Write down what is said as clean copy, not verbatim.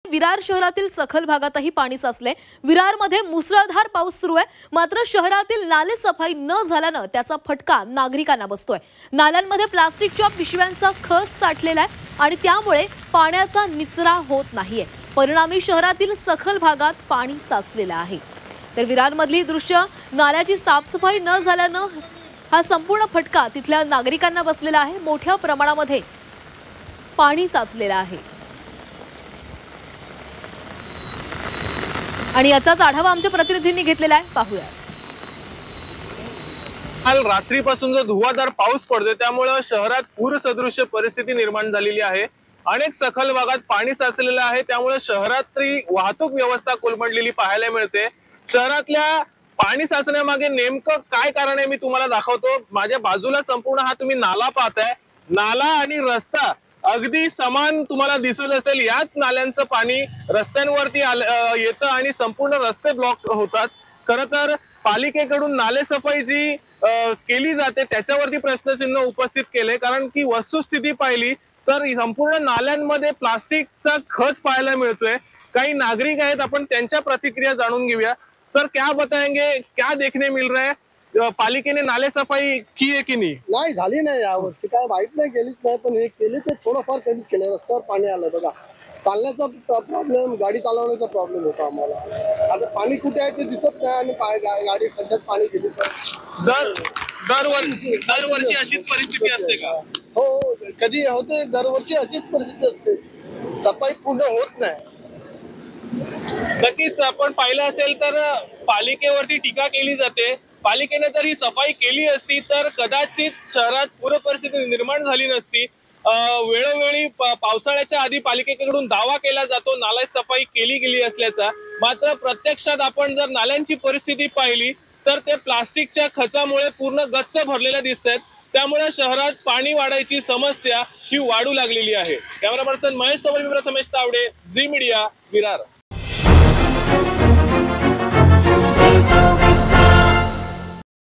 विरार शहरातील सखल भागातही पाणी साचले। विरारमध्ये मुसळधार पाऊस सुरू आहे, मात्र शहरातील नाले सफाई न झाल्याने त्याचा फटका नागरिकांना बसतोय। नाल्यांमध्ये प्लास्टिकच्या पिशव्यांचा खच साठलेला आहे आणि त्यामुळे पाण्याचा निचरा होत नाहीये। परिणामी शहरातील सखल भागात पाणी साचलेलं आहे। तर विरारमधली दृश्य, नाल्याची साफसफाई न झाल्याने हा संपूर्ण फटका तिथल्या नागरिकांना बसलेला आहे। मोठ्या प्रमाणामध्ये पाणी साचलेलं आहे आणि याचाच आढावा आमच्या प्रतिनिधींनी घेतलेला आहे, पाहूया। काल रात्रीपासून जो धुवाधार पाऊस पडतोय त्यामुळे शहरात पूरसदृश्य परिस्थिती निर्माण झालेली आहे। अनेक सखल भागात पाणी साचलेलं आहे, त्यामुळे शहरातली वाहतूक व्यवस्था कोलमडलेली पाहायला मिळते। शहरातल्या पाणी साचण्यामागे नेमकं काय कारण आहे मी तुम्हाला दाखवतो। माझ्या बाजूला संपूर्ण हा तुम्ही नाला पाहताय, नाला आणि रस्ता अगदी समान तुम्हाला दिसत असेल। याच नाल्यांचं पाणी रस्त्यांवरती येतं आणि संपूर्ण रस्ते ब्लॉक होतात। खरं तर पालिकेकडून नाले सफाई जी केली जाते त्याच्यावरती प्रश्नचिन्ह उपस्थित केले, कारण की वस्तुस्थिती पाहिली तर संपूर्ण नाल्यांमध्ये प्लास्टिकचा खच पाहायला मिळतोय। काही नागरिक आहेत, आपण त्यांच्या प्रतिक्रिया जाणून घेऊया। सर, क्या बताएंगे, क्या देखने मिल रहा है? पालिकेने नाले सफाई की आहे की नाही झाली नाही यावर्षी, काय माहित नाही, गेलीच नाही, पण हे केले ते थोडंफार कधीच केलं। रस्त्यावर पाणी आलं बघा, चालण्याचा प्रॉब्लेम, गाडी चालवण्याचा प्रॉब्लेम होता आम्हाला। आता पाणी कुठे आहे ते दिसत नाही आणि गाडी खड्ड्यात पाणी गेली तर दरवर्षी अशीच परिस्थिती असते का? हो, कधी होते, दरवर्षी अशीच परिस्थिती असते, सफाई पूर्ण होत नाही। नक्कीच आपण पाहिलं असेल तर पालिकेवरती टीका केली जाते। पालिकेने जर ही सफाई केली असती तर कदाचित शहरात पूर परिस्थिती निर्माण झाली नसती। वेळोवेळी पावसाळ्याच्या आधी पालिकेकडून दावा केला जातो नाला सफाई केली गेली असल्याचा, मात्र प्रत्यक्षात आपण जर नाल्यांची परिस्थिती पाहिली तर ते प्लास्टिकच्या खचामुळे पूर्ण गच्च भरलेल्या दिसतात। त्यामुळे शहरात पाणी वाढायची समस्या ही वाढू लागलेली आहे। कॅमेरा पर्सन महेश सोबत मी प्रथमेश तावडे, झी मीडिया, विरार।